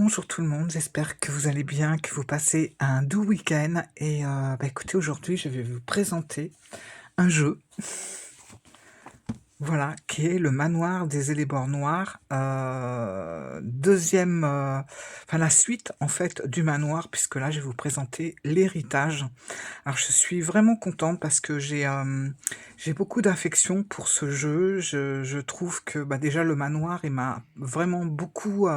Bonjour tout le monde, j'espère que vous allez bien, que vous passez un doux week-end et écoutez, aujourd'hui, je vais vous présenter un jeu, voilà, qui est le Manoir des Élébores Noirs, 2e, enfin la suite en fait du manoir puisque là, je vais vous présenter l'héritage. Alors je suis vraiment contente parce que j'ai beaucoup d'affection pour ce jeu. Je trouve que, déjà le manoir, il m'a vraiment beaucoup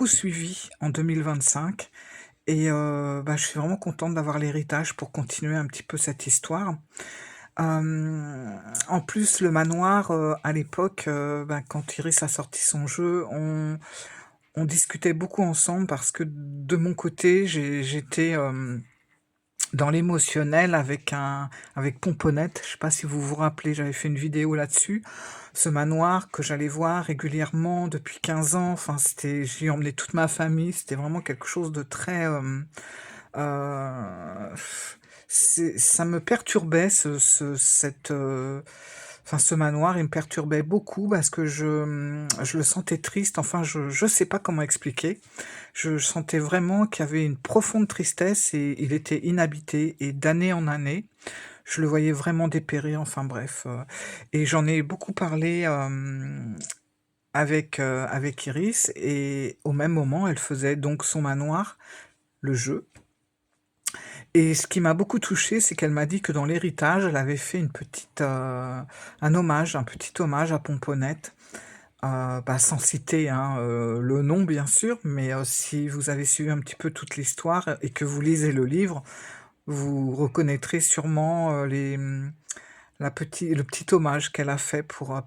suivi en 2025 et je suis vraiment contente d'avoir l'héritage pour continuer un petit peu cette histoire. En plus, le manoir, à l'époque, quand Iris a sorti son jeu, on discutait beaucoup ensemble parce que de mon côté, j'étais, dans l'émotionnel avec Pomponette. Je sais pas si vous vous rappelez, j'avais fait une vidéo là-dessus. Ce manoir que j'allais voir régulièrement depuis 15 ans, enfin j'y emmenais toute ma famille, c'était vraiment quelque chose de très, heu, ça me perturbait ce manoir, il me perturbait beaucoup parce que je le sentais triste, enfin je sais pas comment expliquer. Je sentais vraiment qu'il y avait une profonde tristesse et il était inhabité et d'année en année, je le voyais vraiment dépérir, enfin bref, et j'en ai beaucoup parlé, avec Iris et au même moment, elle faisait donc son manoir, le jeu, et ce qui m'a beaucoup touchée, c'est qu'elle m'a dit que dans l'héritage, elle avait fait un petit hommage à Pomponette. Sans citer, hein, le nom bien sûr, mais si vous avez suivi un petit peu toute l'histoire et que vous lisez le livre, vous reconnaîtrez sûrement, le petit hommage qu'elle a fait pour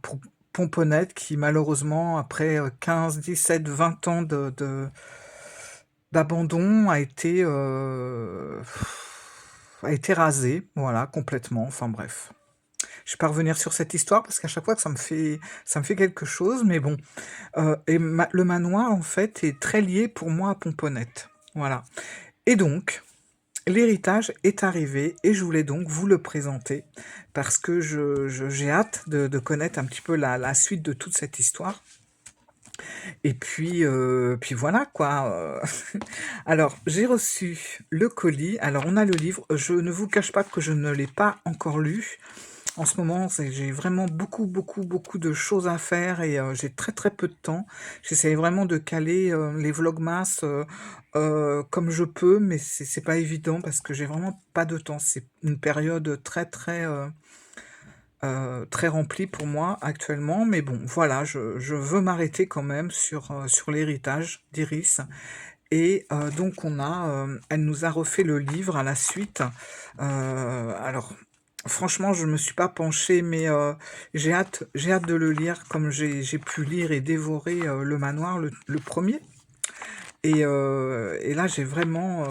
Pomponette qui malheureusement après, 15, 17, 20 ans d'abandon a été rasée, voilà, complètement, enfin bref. Je vais pas revenir sur cette histoire parce qu'à chaque fois que ça me fait quelque chose, mais bon, et le manoir, en fait, est très lié pour moi à Pomponette. Voilà. Et donc, l'héritage est arrivé et je voulais donc vous le présenter parce que j'ai hâte de connaître un petit peu la suite de toute cette histoire. Et puis voilà quoi. Alors, j'ai reçu le colis. Alors, on a le livre. Je ne vous cache pas que je ne l'ai pas encore lu. En ce moment, j'ai vraiment beaucoup, beaucoup, beaucoup de choses à faire et j'ai très, très peu de temps. J'essaie vraiment de caler, les vlogmas, comme je peux, mais c'est pas évident parce que j'ai vraiment pas de temps. C'est une période très, très, très remplie pour moi actuellement, mais bon, voilà, je veux m'arrêter quand même sur l'héritage d'Iris et donc elle nous a refait le livre à la suite. Alors franchement, je me suis pas penchée, mais j'ai hâte de le lire comme j'ai pu lire et dévorer, Le Manoir, le 1er, et là, j'ai vraiment,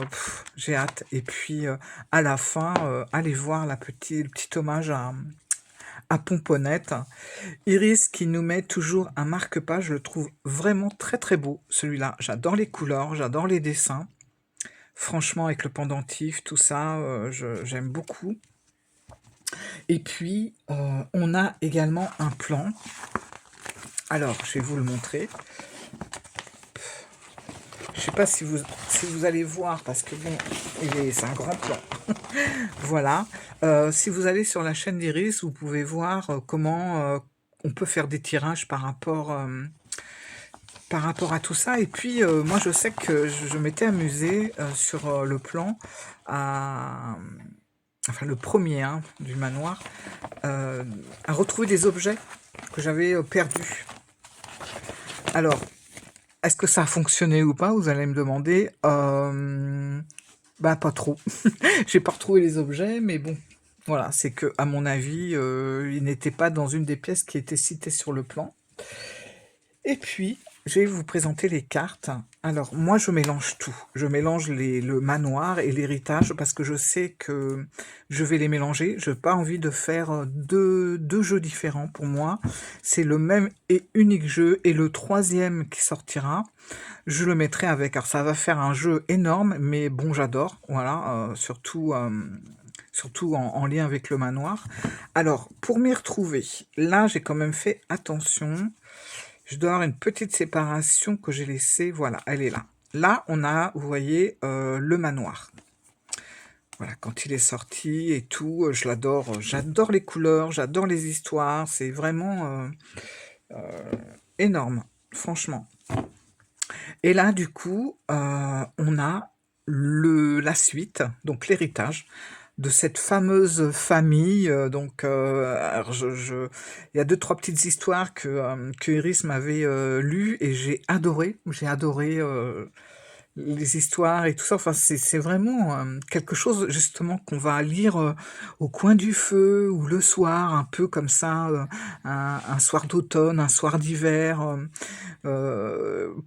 j'ai hâte et puis, à la fin, allez voir le petit hommage à Pomponette. Iris qui nous met toujours un marque-page, je le trouve vraiment très, très beau celui-là. J'adore les couleurs, j'adore les dessins. Franchement, avec le pendentif, tout ça, j'aime beaucoup. Et puis, on a également un plan. Alors, je vais vous le montrer. Je sais pas si vous allez voir parce que bon, c'est un grand plan. Voilà. Si vous allez sur la chaîne d'Iris, vous pouvez voir, comment, on peut faire des tirages par rapport à tout ça. Et puis, moi, je sais que je m'étais amusée, sur, le plan à enfin le premier, hein, du manoir, à retrouver des objets que j'avais, perdus. Alors, est-ce que ça a fonctionné ou pas? Vous allez me demander. Pas trop. J'ai pas retrouvé les objets, mais bon, voilà, c'est que à mon avis, ils n'étaient pas dans une des pièces qui étaient citées sur le plan. Et puis, je vais vous présenter les cartes. Alors, moi, je mélange tout. Je mélange le manoir et l'héritage parce que je sais que je vais les mélanger. Je n'ai pas envie de faire deux jeux différents pour moi. C'est le même et unique jeu. Et le troisième qui sortira, je le mettrai avec. Alors, ça va faire un jeu énorme, mais bon, j'adore. Voilà, surtout en lien avec le manoir. Alors, pour m'y retrouver, là, j'ai quand même fait attention. Je dois avoir une petite séparation que j'ai laissée, voilà, elle est là. Là, on a, vous voyez, le manoir. Voilà, quand il est sorti et tout, je l'adore, j'adore les couleurs, j'adore les histoires, c'est vraiment, heu, énorme, franchement. Et là, du coup, on a la suite, donc l'héritage de cette fameuse famille, donc alors il y a deux trois petites histoires que Iris m'avait, lues et j'ai adoré, les histoires et tout ça, enfin, c'est vraiment, quelque chose justement qu'on va lire, au coin du feu ou le soir, un peu comme ça, un soir d'automne, un soir d'hiver,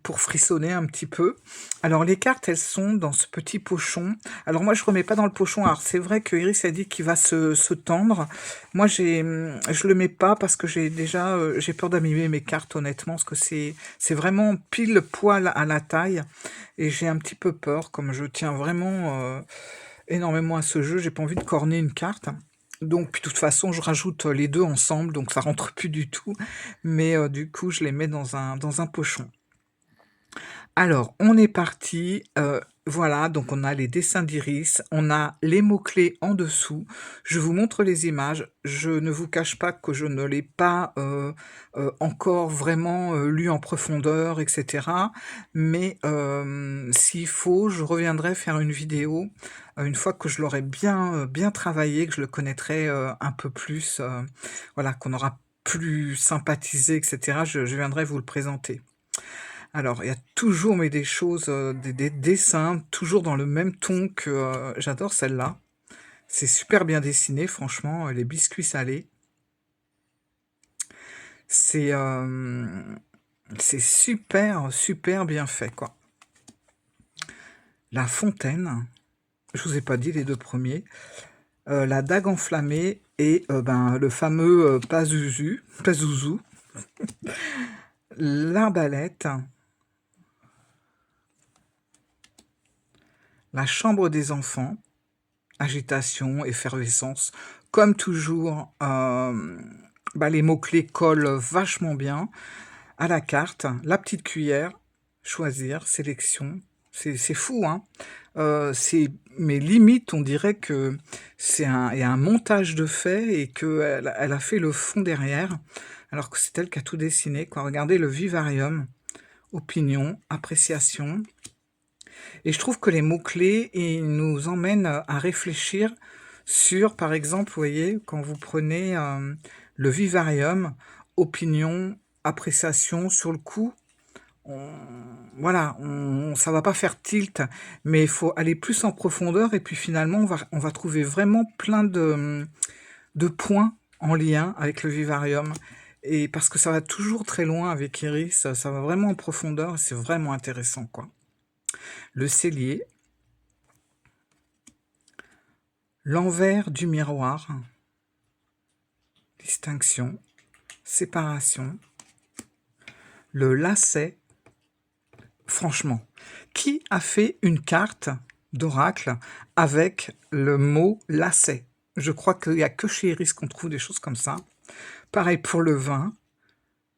pour frissonner un petit peu. Alors les cartes, elles sont dans ce petit pochon. Alors moi, je remets pas dans le pochon. Alors c'est vrai que Iris a dit qu'il va se tendre. Moi, je le mets pas parce que j'ai déjà, j'ai peur d'abîmer mes cartes honnêtement, parce que c'est vraiment pile poil à la taille et j'ai un petit peu peur, comme je tiens vraiment, énormément à ce jeu, j'ai pas envie de corner une carte. Donc puis de toute façon, je rajoute, les 2 ensemble, donc ça rentre plus du tout. Mais, du coup, je les mets dans un pochon. Alors, on est parti, voilà, donc on a les dessins d'Iris, on a les mots-clés en dessous. Je vous montre les images. Je ne vous cache pas que je ne l'ai pas, encore vraiment, lu en profondeur et cetera. Mais, s'il faut, je reviendrai faire une vidéo, une fois que je l'aurai bien, bien travaillé, que je le connaîtrai, un peu plus, voilà, qu'on aura plus sympathisé et cetera. Je viendrai vous le présenter. Alors, il y a toujours mais des choses, des dessins, toujours dans le même ton que, j'adore celle-là. C'est super bien dessiné franchement, les biscuits salés. C'est, c'est super, super bien fait, quoi. La fontaine, je vous ai pas dit les 2 premiers, la dague enflammée et ben, le fameux, Pazuzu, l'arbalète, la chambre des enfants, agitation, effervescence. Comme toujours, bah, les mots-clés collent vachement bien à la carte. La petite cuillère, choisir, sélection. C'est fou, hein? C'est mais limite, on dirait que il y a un montage de faits et qu'elle a fait le fond derrière, alors que c'est elle qui a tout dessiné, quoi. Regardez le vivarium, opinion, appréciation. Et je trouve que les mots-clés, ils nous emmènent à réfléchir sur, par exemple, vous voyez, quand vous prenez le vivarium, opinion, appréciation, sur le coup, on, voilà, ça va pas faire tilt, mais il faut aller plus en profondeur et puis finalement, on va trouver vraiment plein de points en lien avec le vivarium. Et parce que ça va toujours très loin avec Iris, ça va vraiment en profondeur, et c'est vraiment intéressant, quoi. Le cellier, l'envers du miroir, distinction, séparation, le lacet. Franchement, qui a fait une carte d'oracle avec le mot lacet? Je crois qu'il n'y a que chez Iris qu'on trouve des choses comme ça. Pareil pour le vin,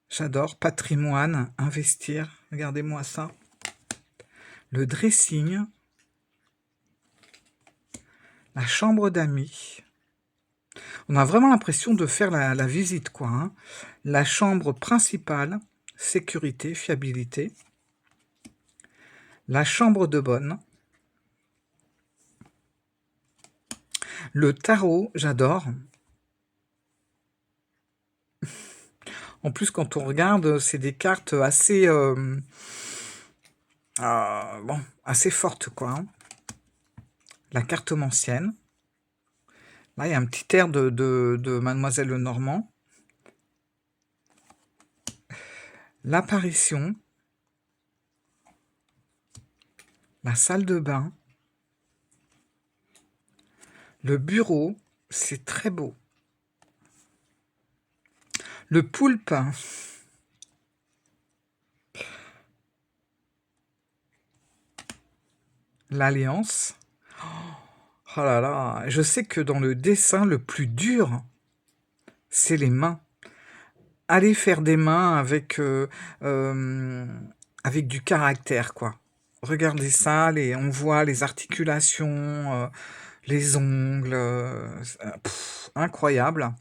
j'adore, patrimoine, investir, regardez-moi ça. Le dressing, la chambre d'amis. On a vraiment l'impression de faire la visite, quoi, hein. La chambre principale, sécurité, fiabilité. La chambre de bonne. Le tarot, j'adore. En plus, quand on regarde, c'est des cartes assez, bon, assez fortes, quoi, hein. La cartomancienne. Là, il y a un petit air de Mademoiselle Lenormand. L'apparition. La salle de bain. Le bureau, c'est très beau. Le poulpe. L'alliance. Oh là là, je sais que dans le dessin, le plus dur, c'est les mains. aller faire des mains avec du caractère, quoi. Regardez ça, on voit les articulations, les ongles, incroyable.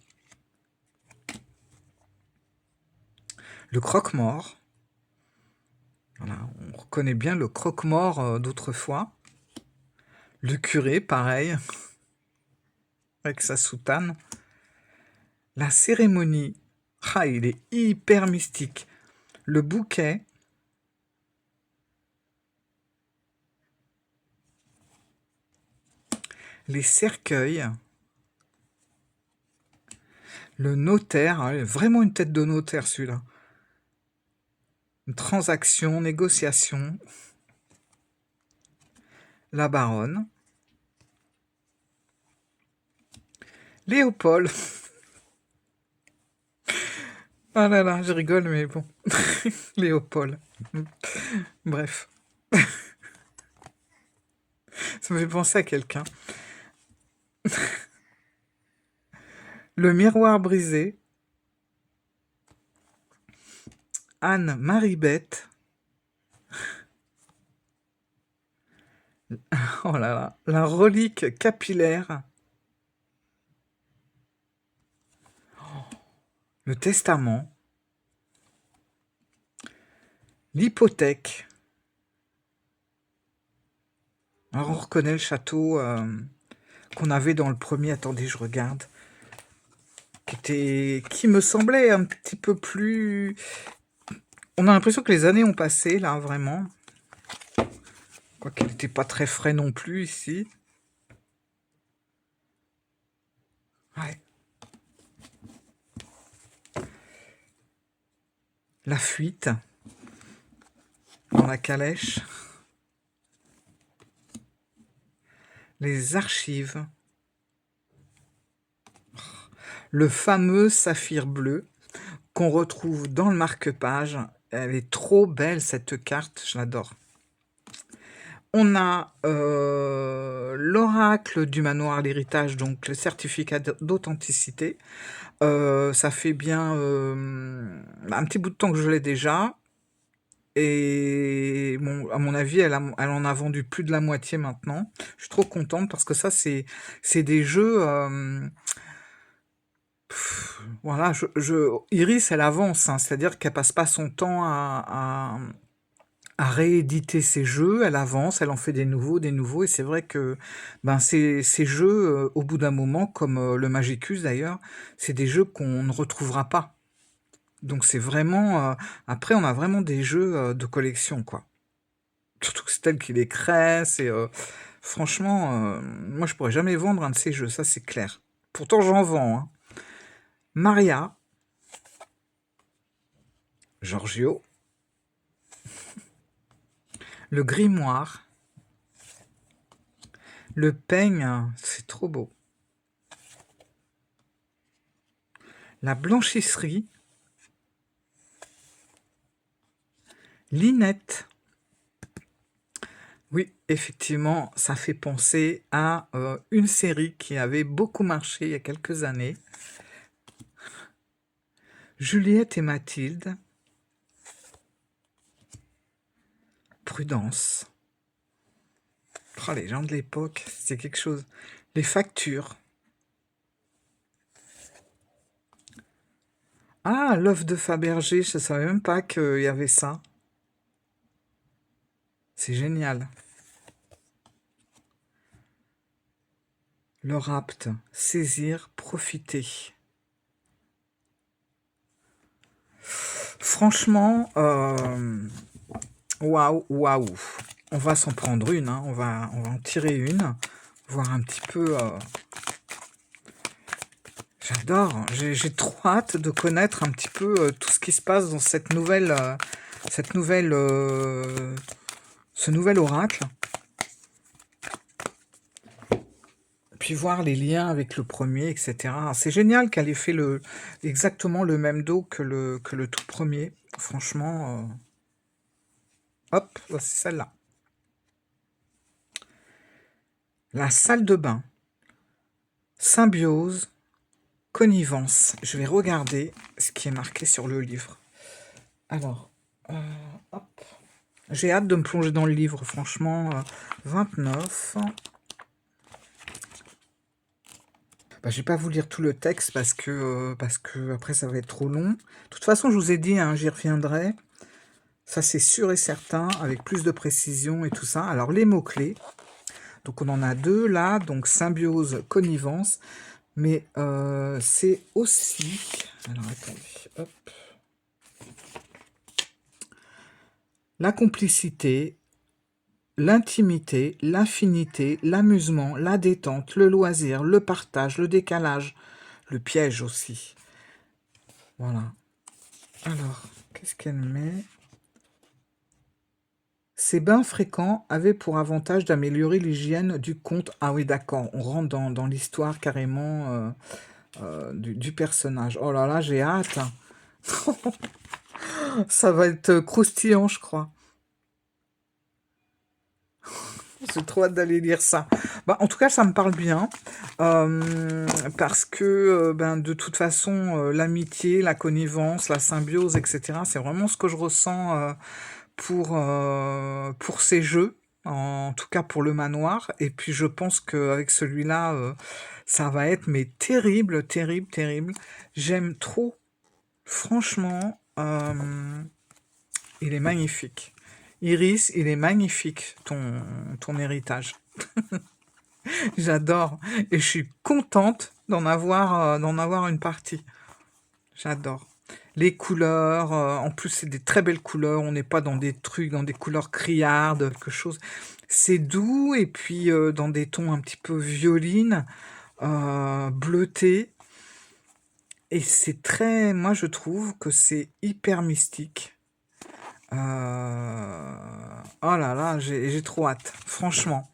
Le croque-mort. Voilà, on reconnaît bien le croque-mort d'autrefois. Le curé, pareil, avec sa soutane. La cérémonie, ah, il est hyper mystique. Le bouquet, les cercueils, le notaire, ah, vraiment une tête de notaire celui-là. Une transaction, négociation, la baronne, Léopold. Ah là là, je rigole, mais bon. Léopold. Bref. Ça me fait penser à quelqu'un. Le miroir brisé. Anne-Marie-Beth. Oh là là. La relique capillaire. Le testament. L'hypothèque. Alors on reconnaît le château qu'on avait dans le premier. Attendez, je regarde. Qui me semblait un petit peu plus... On a l'impression que les années ont passé, là, vraiment. Quoiqu'il n'était pas très frais non plus, ici. Ouais. La fuite. Dans la calèche. Les archives. Le fameux saphir bleu qu'on retrouve dans le marque-page. Elle est trop belle, cette carte, je l'adore. On a l'oracle du manoir l'héritage, donc le certificat d'authenticité. Ça fait bien un petit bout de temps que je l'ai déjà. Et bon, à mon avis, elle en a vendu plus de la moitié maintenant. Je suis trop contente parce que ça, c'est des jeux... voilà, Iris, elle avance, hein, c'est-à-dire qu'elle passe pas son temps à rééditer ses jeux, elle avance, elle en fait des nouveaux, et c'est vrai que ben, ces jeux, au bout d'un moment, comme le Magicus d'ailleurs, c'est des jeux qu'on ne retrouvera pas. Donc c'est vraiment... après, on a vraiment des jeux de collection, quoi. Surtout que c'est elle qui les crée, franchement, moi je pourrais jamais vendre un de ces jeux, ça c'est clair. Pourtant j'en vends, hein. Maria, Giorgio, le grimoire, le peigne, c'est trop beau. La blanchisserie, Linette. Oui, effectivement, ça fait penser à une série qui avait beaucoup marché il y a quelques années. Juliette et Mathilde. Prudence. Oh, les gens de l'époque, c'est quelque chose. Les factures. Ah, l'œuf de Fabergé, je ne savais même pas qu'il y avait ça. C'est génial. Le rapt, saisir, profiter. Franchement, waouh, waouh. On va s'en prendre une, hein. On va en tirer une, voir un petit peu... J'adore, j'ai trop hâte de connaître un petit peu tout ce qui se passe dans ce nouvel oracle. Puis voir les liens avec le premier, etc. C'est génial qu'elle ait fait exactement le même dos que le tout premier. Franchement, hop, c'est celle-là. La salle de bain. Symbiose, connivence. Je vais regarder ce qui est marqué sur le livre. Alors, hop. J'ai hâte de me plonger dans le livre, franchement. 29. Bah, je vais pas vous lire tout le texte parce que après ça va être trop long. De toute façon, je vous ai dit, hein, j'y reviendrai. Ça, c'est sûr et certain, avec plus de précision et tout ça. Alors, les mots-clés. Donc, on en a deux là. Donc, symbiose, connivence. Mais c'est aussi... Alors, attendez. Hop. La complicité, l'intimité, l'infinité, l'amusement, la détente, le loisir, le partage, le décalage, le piège aussi. Voilà. Alors, qu'est-ce qu'elle met? Ces bains fréquents avaient pour avantage d'améliorer l'hygiène du conte. Ah oui, d'accord, on rentre dans l'histoire carrément du personnage. Oh là là, j'ai hâte. Ça va être croustillant, je crois. J'ai trop hâte d'aller lire ça. Bah, en tout cas, ça me parle bien. Parce que, ben, de toute façon, l'amitié, la connivence, la symbiose, etc., c'est vraiment ce que je ressens pour ces jeux, en tout cas pour le manoir. Et puis je pense qu'avec celui-là, ça va être mais terrible, terrible, terrible. J'aime trop. Franchement, il est magnifique. Iris, il est magnifique, ton héritage. J'adore. Et je suis contente d'en avoir une partie. J'adore. Les couleurs, en plus c'est des très belles couleurs, on n'est pas dans des trucs, dans des couleurs criardes, quelque chose. C'est doux et puis dans des tons un petit peu violines, bleutés. Et c'est très, moi je trouve que c'est hyper mystique. Oh là là, j'ai trop hâte, franchement.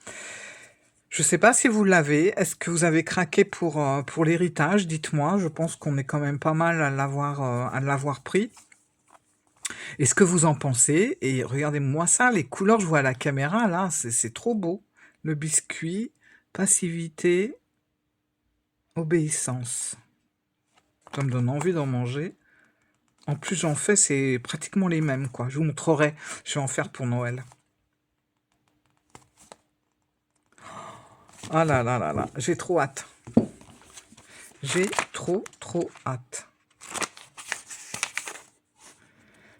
Je sais pas si vous l'avez. Est-ce que vous avez craqué pour l'héritage? Dites-moi. Je pense qu'on est quand même pas mal à l'avoir pris. Et ce que vous en pensez? Et regardez-moi ça, les couleurs, je vois à la caméra, là, c'est trop beau. Le biscuit, passivité, obéissance. Ça me donne envie d'en manger. En plus, j'en fais, c'est pratiquement les mêmes, quoi. Je vous montrerai. Je vais en faire pour Noël. Ah là là là là, j'ai trop hâte. J'ai trop hâte.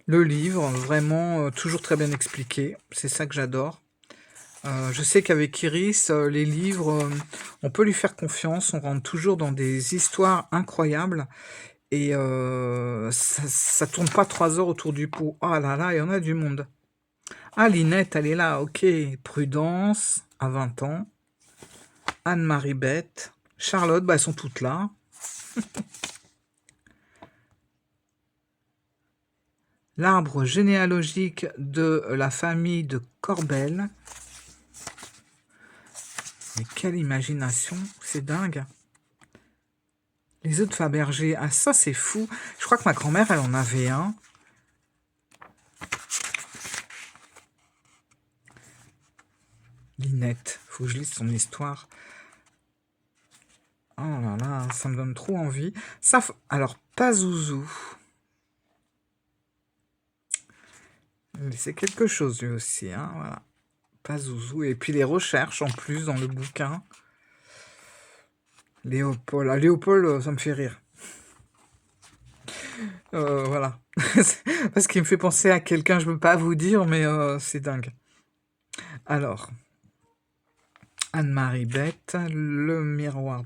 Le livre, vraiment toujours très bien expliqué. C'est ça que j'adore. Je sais qu'avec Iris, les livres, on peut lui faire confiance. On rentre toujours dans des histoires incroyables. Et ça tourne pas 3 heures autour du pot. Ah là là, il y en a du monde. Ah, Linette, elle est là. Ok. Prudence, à 20 ans. Anne-Marie Bette. Charlotte, bah, elles sont toutes là. L'arbre généalogique de la famille de Corbel. Mais quelle imagination, c'est dingue. Les œufs de Fabergé, ah ça c'est fou. Je crois que ma grand-mère, elle en avait un. Linette, faut que je lise son histoire. Oh là là, ça me donne trop envie. Ça, alors, Pazouzou. C'est quelque chose lui aussi, hein, voilà. Pazouzou. Et puis les recherches en plus dans le bouquin. Léopold. Ah, Léopold, ça me fait rire. Voilà. Parce qu'il me fait penser à quelqu'un, je ne peux pas vous dire, mais c'est dingue. Alors, Anne-Marie Bette, le miroir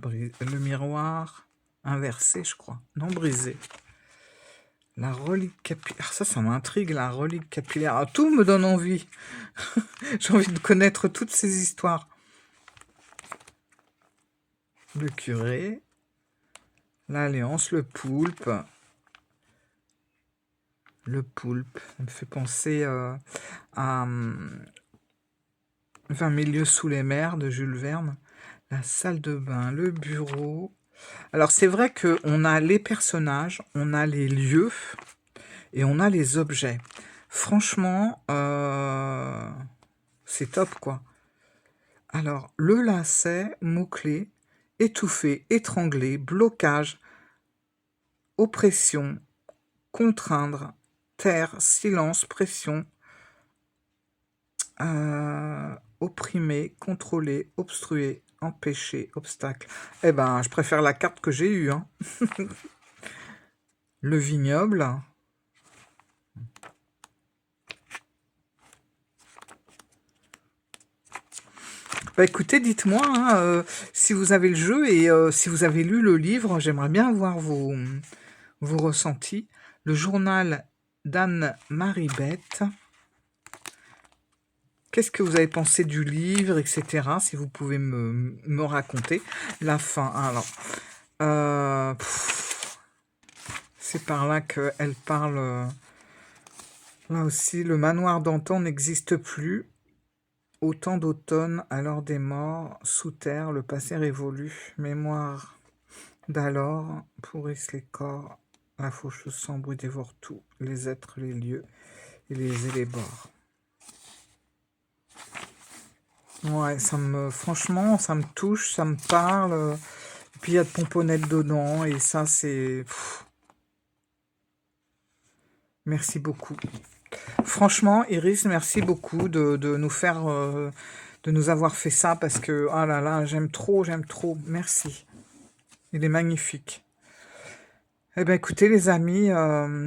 inversé, je crois. Non, brisé. La relique capillaire. Ça m'intrigue, la relique capillaire. Ah, tout me donne envie. J'ai envie de connaître toutes ces histoires. Le curé. L'alliance, le poulpe. Le poulpe. Ça me fait penser à 20 milieux sous les mers de Jules Verne. La salle de bain, le bureau. Alors c'est vrai qu'on a les personnages, on a les lieux et on a les objets. Franchement, c'est top quoi. Alors, le lacet, mot-clé, étouffé, étranglé, blocage, oppression, contraindre, taire, silence, pression, opprimer, contrôler, obstruer, empêcher, obstacle. Eh ben, je préfère la carte que j'ai eue, hein. Le vignoble. Bah écoutez, dites-moi hein, si vous avez le jeu et si vous avez lu le livre, j'aimerais bien avoir vos ressentis. Le journal d'Anne-Marie Bette. Qu'est-ce que vous avez pensé du livre, etc. Si vous pouvez me raconter. La fin, alors. C'est par là qu'elle parle. Là aussi, le manoir d'antan n'existe plus. Au temps d'automne, à l'heure des morts, sous terre, le passé révolu. Mémoire d'alors, pourrissent les corps. La fauche sans bruit dévore tout. Les êtres, les lieux, et les élébores. Ouais, franchement, ça me touche, ça me parle. Et puis il y a de Pomponette dedans, et ça, c'est... Merci beaucoup. Franchement, Iris, merci beaucoup de nous faire, de nous avoir fait ça, parce que, ah là là, j'aime trop, merci. Il est magnifique. Eh bien, écoutez, les amis,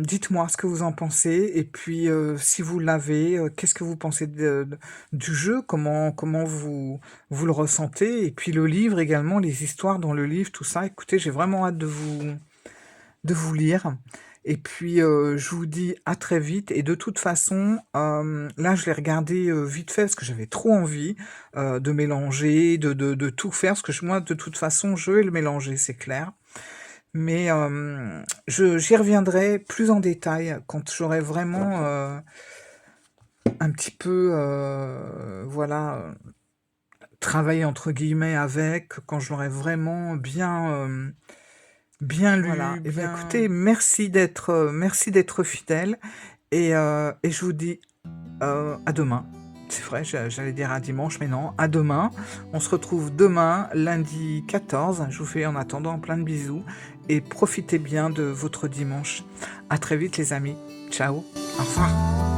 dites-moi ce que vous en pensez. Et puis, si vous l'avez, qu'est-ce que vous pensez du jeu? Comment vous le ressentez? Et puis, le livre également, les histoires dans le livre, tout ça. Écoutez, j'ai vraiment hâte de vous lire. Et puis, je vous dis à très vite. Et de toute façon, là, je l'ai regardé vite fait parce que j'avais trop envie de mélanger, de tout faire. Parce que moi, de toute façon, je vais le mélanger, c'est clair. Mais j'y reviendrai plus en détail quand j'aurai vraiment un petit peu, voilà, travaillé entre guillemets avec, quand je l'aurai vraiment bien lu. Voilà. Et bien, écoutez, merci d'être fidèle et je vous dis à demain. C'est vrai, j'allais dire à dimanche, mais non, à demain. On se retrouve demain, lundi 14. Je vous fais en attendant plein de bisous et profitez bien de votre dimanche. À très vite les amis. Ciao, au revoir.